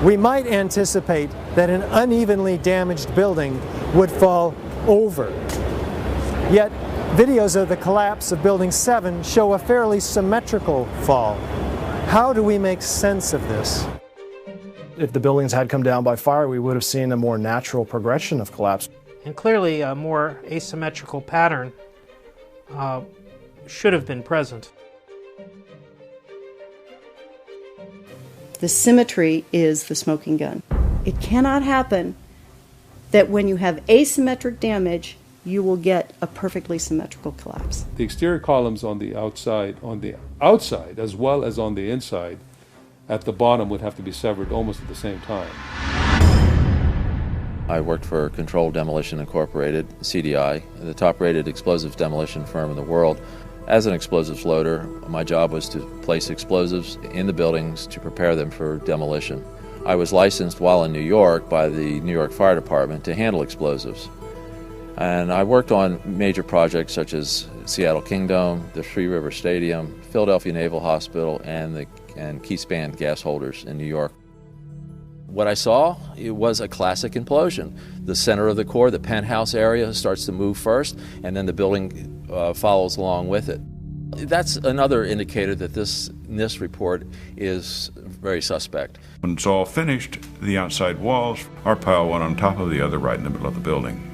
we might anticipate that an unevenly damaged building would fall over. Yet, videos of the collapse of Building 7 show a fairly symmetrical fall. How do we make sense of this? If the buildings had come down by fire, we would have seen a more natural progression of collapse. And clearly a more asymmetrical pattern should have been present. The symmetry is the smoking gun. It cannot happen that when you have asymmetric damage, you will get a perfectly symmetrical collapse. The exterior columns on the outside as well as on the inside, at the bottom would have to be severed almost at the same time. I worked for Controlled Demolition Incorporated, CDI, the top-rated explosives demolition firm in the world. As an explosives loader, my job was to place explosives in the buildings to prepare them for demolition. I was licensed while in New York by the New York Fire Department to handle explosives. And I worked on major projects such as Seattle Kingdom, the Three River Stadium, Philadelphia Naval Hospital, and Keyspan gas holders in New York. What I saw, it was a classic implosion. The center of the core, the penthouse area, starts to move first, and then the building follows along with it. That's another indicator that this NIST report is very suspect. When it's all finished, the outside walls are piled one on top of the other right in the middle of the building.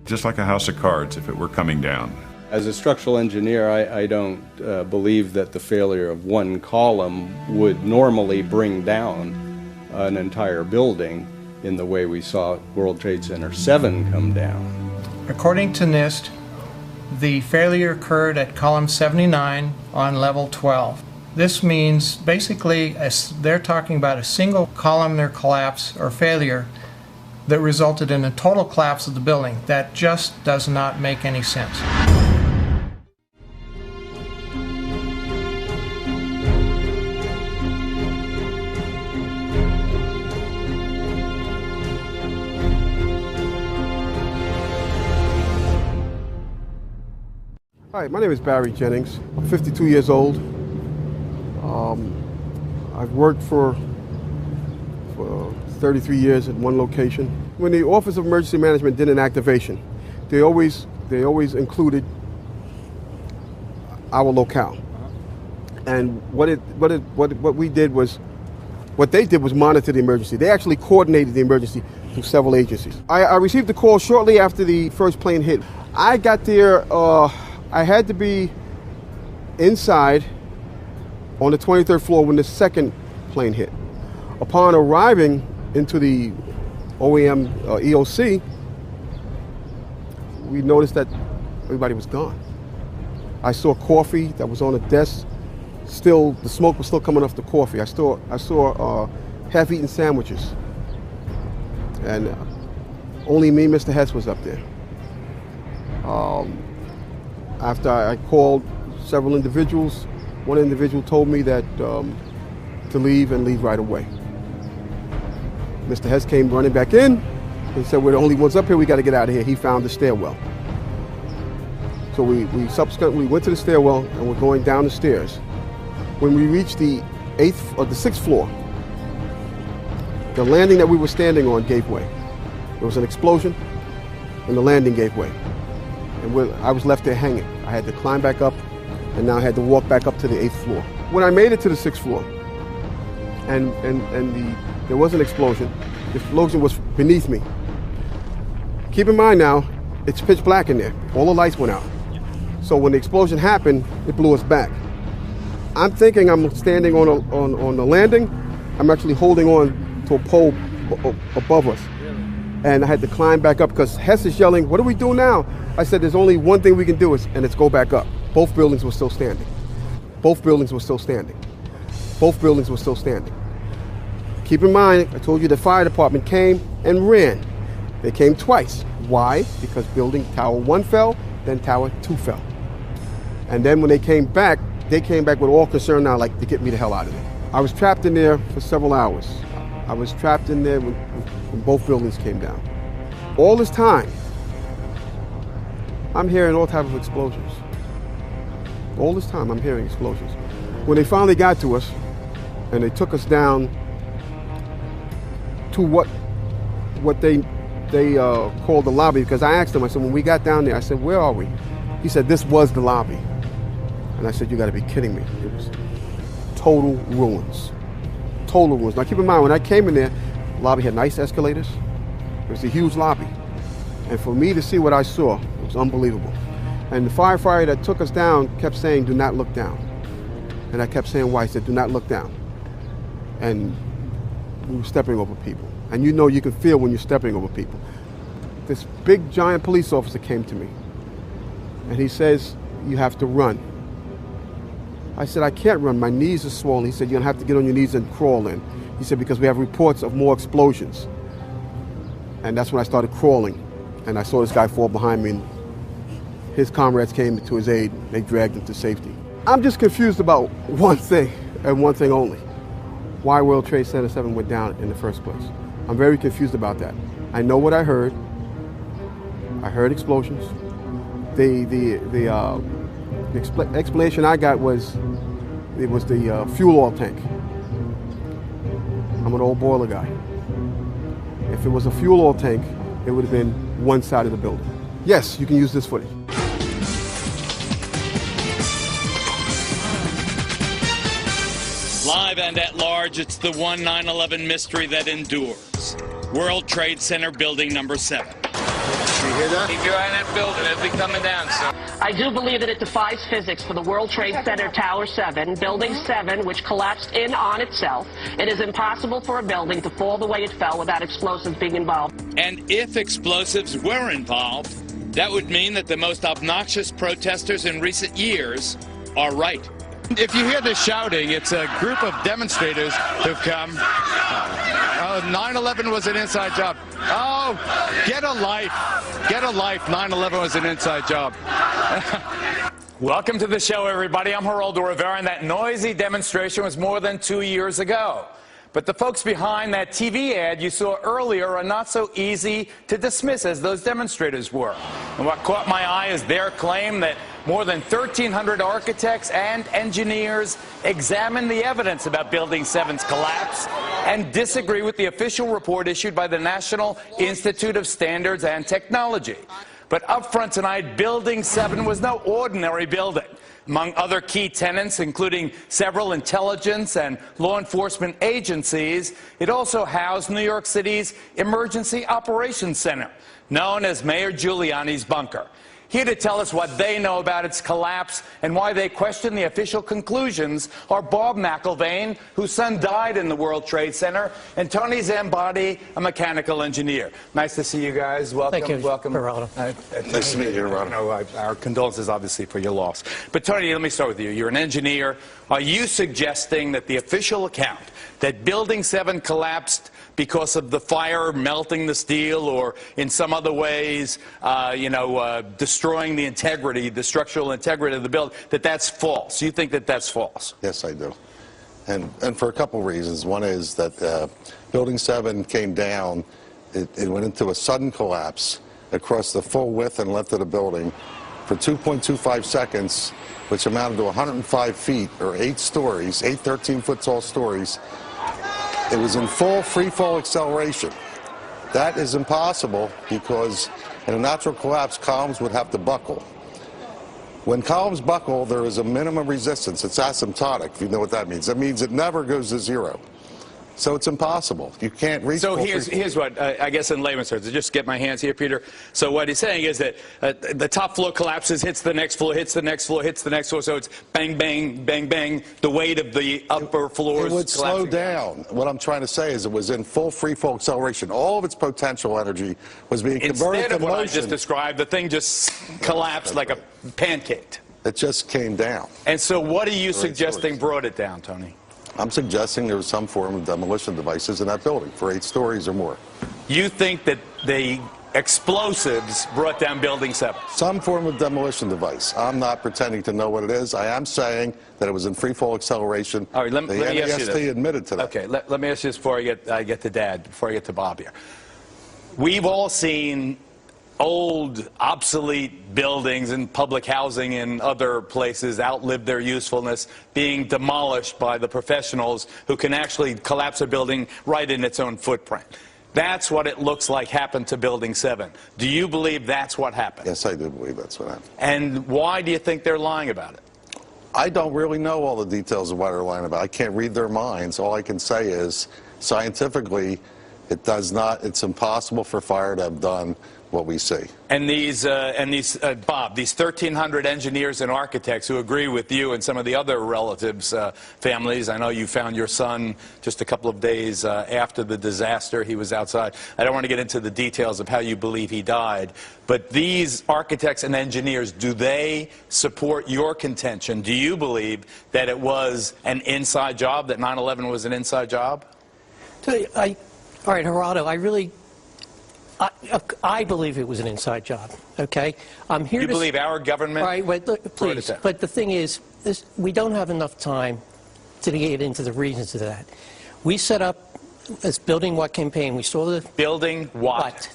Just like a house of cards if it were coming down. As a structural engineer, I don't believe that the failure of one column would normally bring down an entire building in the way we saw World Trade Center 7 come down. According to NIST, the failure occurred at column 79 on level 12. This means basically they're talking about a single columnar collapse or failure that resulted in a total collapse of the building. That just does not make any sense. Hi, my name is Barry Jennings. I'm 52 years old. I've worked for 33 years at one location. When the Office of Emergency Management did an activation, they always included our locale. And what they did was monitor the emergency. They actually coordinated the emergency through several agencies. I received a call shortly after the first plane hit. I got there. I had to be inside on the 23rd floor when the second plane hit. Upon arriving into the OEM EOC, we noticed that everybody was gone. I saw coffee that was on the desk. Still, the smoke was still coming off the coffee. I saw half-eaten sandwiches. And only me, Mr. Hess, was up there. After I called several individuals, one individual told me that to leave and leave right away. Mr. Hess came running back in and said, "We're the only ones up here, we got to get out of here." He found the stairwell. So we subsequently went to the stairwell and we're going down the stairs. When we reached the 6th floor, the landing that we were standing on gave way. There was an explosion and the landing gave way. And I was left there hanging. I had to climb back up, and now I had to walk back up to the 8th floor. When I made it to the 6th floor, and there was an explosion, the explosion was beneath me. Keep in mind now, it's pitch black in there. All the lights went out. So when the explosion happened, it blew us back. I'm thinking I'm standing on the landing. I'm actually holding on to a pole above us. And I had to climb back up because Hess is yelling, "What do we do now?" I said, "There's only one thing we can do, and it's go back up." Both buildings were still standing. Both buildings were still standing. Both buildings were still standing. Keep in mind, I told you the fire department came and ran. They came twice. Why? Because building Tower 1 fell, then Tower 2 fell. And then when they came back with all concern now, like, to get me the hell out of there. I was trapped in there for several hours. I was trapped in there when both buildings came down. All this time, I'm hearing all types of explosions. All this time, I'm hearing explosions. When they finally got to us, and they took us down to what they called the lobby, because I asked him, I said, when we got down there, I said, where are we? He said, this was the lobby. And I said, you gotta be kidding me. It was total ruins. Total ruins. Now keep in mind, when I came in there, the lobby had nice escalators. It was a huge lobby. And for me to see what I saw, it was unbelievable. And the firefighter that took us down kept saying, do not look down. And I kept saying why. He said, do not look down. And we were stepping over people. And you know, you can feel when you're stepping over people. This big giant police officer came to me and he says, you have to run. I said, I can't run, my knees are swollen. He said, you're gonna have to get on your knees and crawl in. He said, because we have reports of more explosions. And that's when I started crawling. And I saw this guy fall behind me, and his comrades came to his aid. They dragged him to safety. I'm just confused about one thing, and one thing only. Why World Trade Center 7 went down in the first place. I'm very confused about that. I know what I heard. I heard explosions. The explanation I got was it was the fuel oil tank. I'm an old boiler guy. If it was a fuel oil tank, it would have been one side of the building. Yes, you can use this footage. Live and at large, it's the one 9/11 mystery that endures. World Trade Center building number 7. You hear that? Keep your eye on that building. It'll be coming down soon. I do believe that it defies physics for the World Trade Center Tower 7, Building 7, which collapsed in on itself. It is impossible for a building to fall the way it fell without explosives being involved. And if explosives were involved, that would mean that the most obnoxious protesters in recent years are right. If you hear this shouting, it's a group of demonstrators who've come. 9/11 was an inside job. Oh, get a life. Get a life. 9/11 was an inside job. Welcome to the show, everybody. I'm Geraldo Rivera, and that noisy demonstration was more than 2 years ago. But the folks behind that TV ad you saw earlier are not so easy to dismiss as those demonstrators were. And what caught my eye is their claim that more than 1,300 architects and engineers examined the evidence about Building 7's collapse and disagree with the official report issued by the National Institute of Standards and Technology. But up front tonight, Building 7 was no ordinary building. Among other key tenants, including several intelligence and law enforcement agencies, it also housed New York City's Emergency Operations Center, known as Mayor Giuliani's bunker. Here to tell us what they know about its collapse and why they question the official conclusions are Bob McIlvaine, whose son died in the World Trade Center, and Tony Zambati, a mechanical engineer. Nice to see you guys. Welcome. Thank you, welcome. Geraldo. Nice to meet you, Geraldo. Our condolences, obviously, for your loss. But Tony, let me start with you. You're an engineer. Are you suggesting that the official account that Building 7 collapsed because of the fire melting the steel or in some other ways, destroying the integrity, the structural integrity of the building, that's false? You think that that's false? Yes, I do. And for a couple reasons. One is that Building 7 came down. It went into a sudden collapse across the full width and length of the building for 2.25 seconds, which amounted to 105 feet, or 8 stories, 8 13-foot tall stories. It was in full free fall acceleration. That is impossible because in a natural collapse, columns would have to buckle. When columns buckle, there is a minimum resistance. It's asymptotic, if you know what that means. That means it never goes to zero. So it's impossible. You can't reach. So here's what, I guess in layman's terms, to just get my hands here, Peter. So what he's saying is that the top floor collapses, hits the next floor, hits the next floor, hits the next floor. So it's bang, bang, bang, bang. The weight of the upper floors. It would slow down. What I'm trying to say is it was in full free fall acceleration. All of its potential energy was being converted to motion. Instead of what I just described, the thing just collapsed like a pancake. It just came down. And so what are you suggesting brought it down, Tony? I'm suggesting there was some form of demolition devices in that building for 8 stories or more. You think that the explosives brought down Building 7? Some form of demolition device. I'm not pretending to know what it is. I am saying that it was in free fall acceleration. All right, let me ask you this. NAST admitted to that. Okay, let me ask you this before I get to Dad, before I get to Bob here. We've all seen old, obsolete buildings and public housing in other places outlived their usefulness, being demolished by the professionals who can actually collapse a building right in its own footprint. That's what it looks like happened to Building 7. Do you believe that's what happened? Yes, I do believe that's what happened. And why do you think they're lying about it? I don't really know all the details of why they're lying about it. I can't read their minds. All I can say is, scientifically, it's impossible for fire to have done what we see. And Bob, these 1,300 engineers and architects who agree with you and some of the other relatives' families. I know you found your son just a couple of days after the disaster. He was outside. I don't want to get into the details of how you believe he died. But these architects and engineers, do they support your contention? Do you believe that it was an inside job, that 9/11 was an inside job? All right, Geraldo, I believe it was an inside job, okay? I'm here you believe our government? All right, wait, look, please. But the thing is, we don't have enough time to get into the reasons of that. We set up this Building What campaign. We saw the... Building What.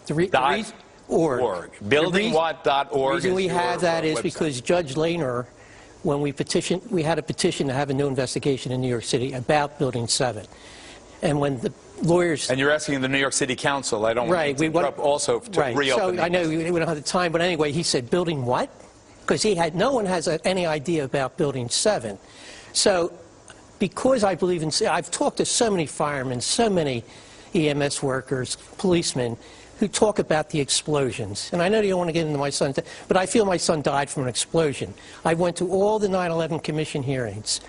.org. BuildingWhat.org. The reason we have that is because Judge Lehner, when we had a petition to have a new investigation in New York City about Building 7. And when the lawyers... And you're asking the New York City Council. I don't want to interrupt also to reopen. So I know we don't have the time, but anyway, he said, building what? Because no one has any idea about Building 7. So because I believe in... I've talked to so many firemen, so many EMS workers, policemen, who talk about the explosions. And I know you don't want to get into my son's... But I feel my son died from an explosion. I went to all the 9/11 Commission hearings.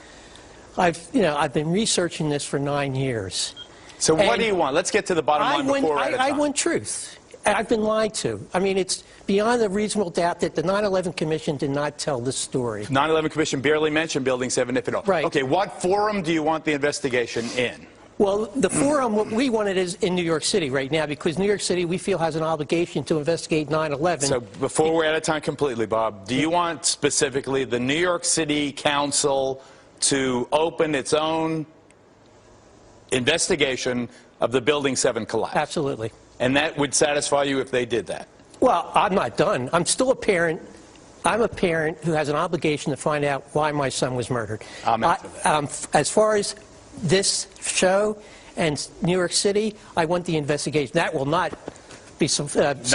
I've been researching this for 9 years. So what do you want? Let's get to the bottom line before we're out of time. I want truth. I've been lied to. I mean, it's beyond a reasonable doubt that the 9/11 Commission did not tell this story. 9/11 Commission barely mentioned Building 7, if at all. Right. Okay, what forum do you want the investigation in? Well, the forum, what we want it is in New York City right now, because New York City, we feel, has an obligation to investigate 9/11. So before we're out of time completely, Bob, do you want specifically the New York City Council to open its own investigation of the Building 7 collapse? Absolutely. And that would satisfy you if they did that? Well, I'm not done. I'm still a parent. I'm a parent who has an obligation to find out why my son was murdered. As far as this show and New York City, I want the investigation. That will not be sufficient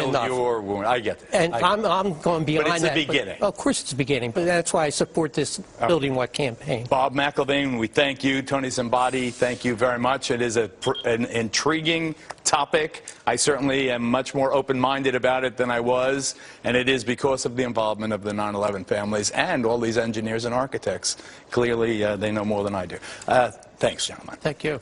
enough. Your wound. I get that. And I'm going beyond that. But it's the beginning. Of course it's the beginning, but that's why I support this Building What campaign. Bob McElvain, we thank you. Tony Zambati, thank you very much. It is an intriguing topic. I certainly am much more open-minded about it than I was, and it is because of the involvement of the 9/11 families and all these engineers and architects. Clearly, they know more than I do. Thanks, gentlemen. Thank you.